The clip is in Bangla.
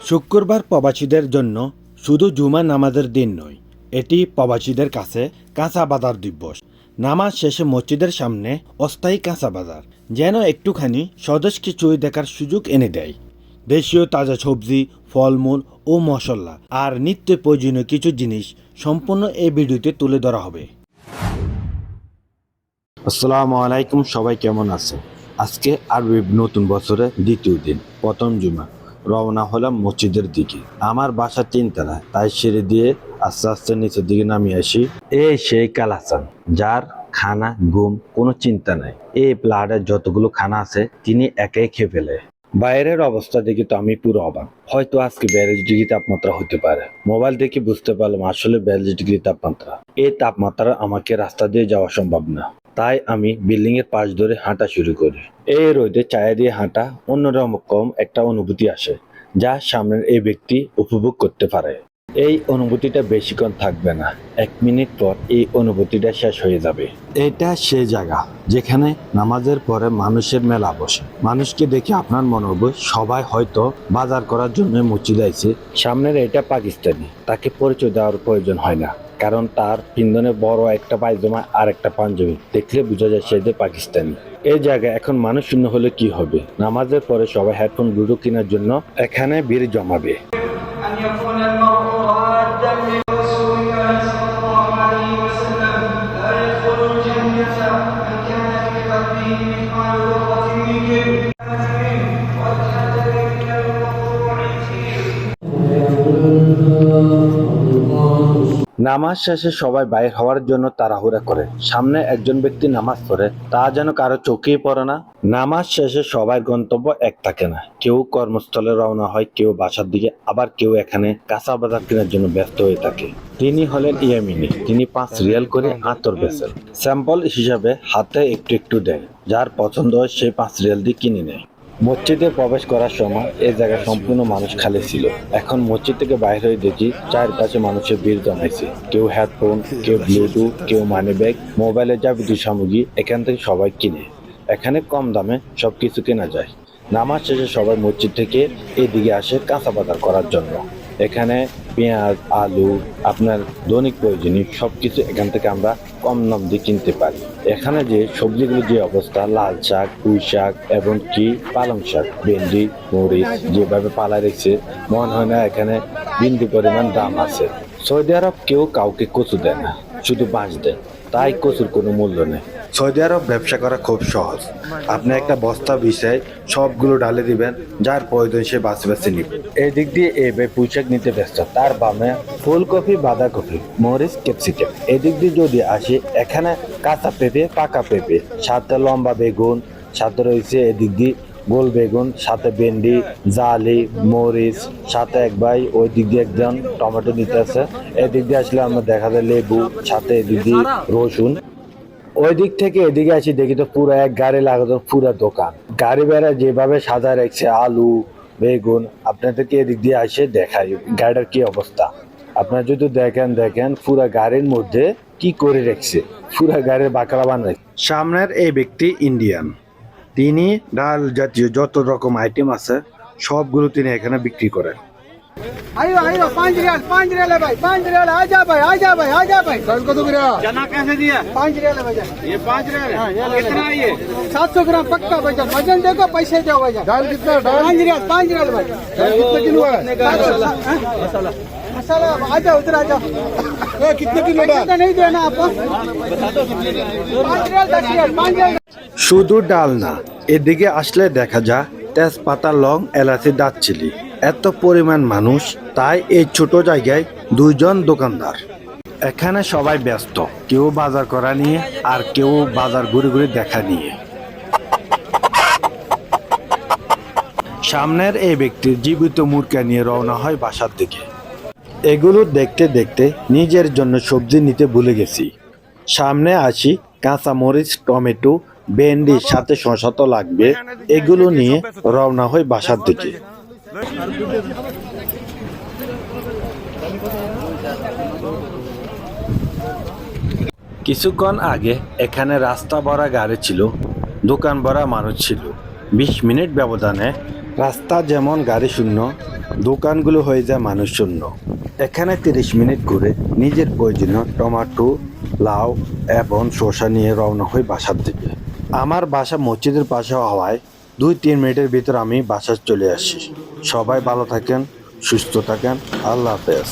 শুক্রবার প্রবাসীদের জন্য শুধু জুমা নামাজের দিন নয়, এটি প্রবাসীদের কাছে কাঁচা বাজার দিবস। নামাজ শেষে মসজিদের সামনে অস্থায়ী কাঁচা বাজার যেন একটুখানি স্বদেশ কিছুই দেখার সুযোগ এনে দেয়। দেশীয় তাজা সবজি, ফলমূল ও মশলা আর নিত্য প্রয়োজনীয় কিছু জিনিস সম্পূর্ণ এই ভিডিওতে তুলে ধরা হবে। আসসালামু আলাইকুম, সবাই কেমন আছে? আজকে আরবি নতুন বছরের দ্বিতীয় দিন, প্রথম জুমা। রওনা হলাম মসজিদের দিকে। আমার বাসা তিনতলায়, তাই সিঁড়ি দিয়ে আস্তে আস্তে নিচের দিকে নামিয়ে আসি। এই সেই কাল হাসান, যার খানা ঘুম কোনো চিন্তা নাই। এই প্লাডের যতগুলো খানা আছে তিনি একাই খেয়ে ফেলে। বাইরের অবস্থা দেখে তো আমি পুরো অবাক। হয়তো আজকে 42 ডিগ্রি তাপমাত্রা হতে পারে। মোবাইল দেখে বুঝতে পারলাম আসলে 42 ডিগ্রি তাপমাত্রা। এই তাপমাত্রা আমাকে রাস্তা দিয়ে যাওয়া সম্ভব না, তাই আমি বিল্ডিং এর পাশ ধরে হাঁটা শুরু করি। এই রোদে চায়া দিয়ে হাঁটা অন্যরকম একটা অনুভূতি আসে, যা সামনের এই ব্যক্তি উপভোগ করতে পারে। এই অনুভূতিটা বেশিক্ষণ থাকবে না, 1 মিনিট পর এই অনুভূতিটা শেষ হয়ে যাবে। এটা সে জায়গা যেখানে নামাজের পরে মানুষের মেলা বসে। মানুষকে দেখে আপনার মনে হবে সবাই হয়তো বাজার করার জন্য মসজিদে আইছে। সামনের এটা পাকিস্তানি, তাকে পরিচয় দেওয়ার প্রয়োজন হয় না, কারণ তার পিন্ধনে বড় একটা পায়জামা আর একটা পাঞ্জাবি দেখলে বোঝা যায় সে যে পাকিস্তানি। এই জায়গায় এখন মানুষ শূন্য হলে কি হবে? নামাজের পরে সবাই হেডফোন ব্লুটুথ কেনার জন্য এখানে ভিড় জমাবে। নামাজ শেষে সবাই বাইর হওয়ার জন্য তাড়াহুড়া করে। সামনে একজন ব্যক্তি নামাজ পড়ে, তা যেন কারো চোখেই পড়ে না। নামাজ শেষে সবার গন্তব্য এক থাকে না। কেউ কর্মস্থলে রওনা হয়, কেউ বাসার দিকে, আবার কেউ এখানে কাঁচা বাজার কেনার জন্য ব্যস্ত হয়ে থাকে। তিনি হলেন ইয়ামিনী। তিনি 5 রিয়াল করে আতর বেচেন। স্যাম্পল হিসাবে হাতে একটু একটু দেয়, যার পছন্দ হয় সে 5 রিয়াল দিয়ে কিনে নেয়। মসজিদে প্রবেশ করার সময় এই জায়গা সম্পূর্ণ মানুষ খালি ছিল। এখন মসজিদ থেকে বাইরে হয়ে দেখি চারপাশে মানুষের ভিড় জমাইছে। কেউ হেডফোন, কেউ ব্লুটুথ, কেউ মানি ব্যাগ, মোবাইলের যাবতীয় সামগ্রী এখান থেকে সবাই কিনে। এখানে কম দামে সবকিছু কেনা যায়। নামাজ শেষে সবাই মসজিদ থেকে এদিকে আসে কাঁচা বাজার করার জন্য। এখানে পেঁয়াজ, আলু, আপনার দৈনিক প্রয়োজনীয় সবকিছু এখান থেকে আমরা কম দাম দিয়ে কিনতে পারি। এখানে যে সবজিগুলো যে অবস্থা, লাল শাক, পুঁই শাক এবং কি পালং শাক, ভেন্ডি, মরিচ যেভাবে পালা রেখেছে, মনে হয় না এখানে বিন্দু পরিমাণ দাম আছে। সৌদি আরব কেউ কাউকে কচু দেয় না, শুধু বাঁশ দেয়, তাই কচুর কোনো মূল্য নেই। সৌদি আরব ব্যবসা করা খুব সহজ। আপনি একটা বস্তা বিছায় সবগুলো ঢালে দিবেন, যার প্রয়োজন সে বাছে বাছে নিবে। এই দিক দিয়ে এবার পুঁইশাক নিতে ব্যস্ত, তার বামে ফুলকপি, বাঁধাকপি, মরিচ, ক্যাপসিকাম। এদিক দিয়ে যদি আসি, এখানে কাঁচা পেঁপে, পাকা পেঁপে, সাথে লম্বা বেগুন, সাথে রয়েছে এদিক দিয়ে গোল বেগুন, সাথে ভেন্ডি, জালি, মরিচ, সাথে এক ভাই ওই দিক দিয়ে একজন টমেটো নিতে আছে। এদিক দিয়ে আসলে আমরা দেখা যায় লেবু, সাথে এদিক দিয়ে রসুন। ওই দিক থেকে এদিকে আসি, দেখি তো পুরো এক গাড়ি লাগাতো, পুরো দোকান। গাড়ি বেড়া যেভাবে সাজায় রাখছে, আলু, বেগুন, আপনাদেরকে এদিক দিয়ে আসে দেখাই গাড়িটার কি অবস্থা। আপনারা যদি দেখেন পুরো গাড়ির মধ্যে কি করে রেখেছে, পুরো গাড়ির বাকলা বানাই। সামনের এই ব্যক্তি ইন্ডিয়ান। তিনি ডাল জাতীয় যত রকম আইটেম আছে সবগুলো তিনি এখানে বিক্রি করেন। आइयो 5 रियाल है भाई, 5 रियाल। आजा भाई दाल को तो गिरा चना कैसे दिया? 5 रियाल है भाई। ये 5 रियाल है। कितना है ये? 700 ग्राम पक्का भाई। वजन देखो, पैसे दो भाई। दाल कितना? 5 रियाल भाई। कितना किलो है मसाला? मसाला आजा उधर आजा। कितने किलो नहीं देना आपको? 5 रियाल 10 रियाल 5 रियाल। শুধু ডাল না, এদিকে আসলে দেখা যায় তেজপাতা, লং, এলাচি, দারচিনি। এত পরিমাণ মানুষ, তাই এই ছোট জায়গায় 2 জন দোকানদার। এখানে সবাই ব্যস্ত, কেউ বাজার করা নিয়ে আর কেউ বাজার ঘুরে ঘুরে দেখা নিয়ে। সামনের এই ব্যক্তির জীবিত মুরগি নিয়ে রওনা হয় বাসার দিকে। এগুলো দেখতে দেখতে নিজের জন্য সবজি নিতে ভুলে গেছি। সামনে আসি কাঁচা মরিচ, টমেটো, ভেন্ডির সাথে শসা তো লাগবে। এগুলো নিয়ে রওনা হয় বাসার দিকে। কিছুক্ষণ আগে এখানে রাস্তা ভরা গাড়ি ছিল, দোকান ভরা মানুষ ছিল। 20 মিনিট ব্যবধানে রাস্তা যেমন গাড়ি শূন্য, দোকানগুলো হয়ে যায় মানুষ শূন্য। এখানে 30 মিনিট ঘুরে নিজের প্রয়োজনীয় টমেটো, লাউ এবং শসা নিয়ে রওনা হই বাসার দিকে। আমার বাসা মসজিদের পাশে হওয়ায় 2-3 মিনিটের ভিতর আমি বাসায় চলে আসি। সবাই ভালো থাকেন, সুস্থ থাকেন। আল্লাহ হাফেজ।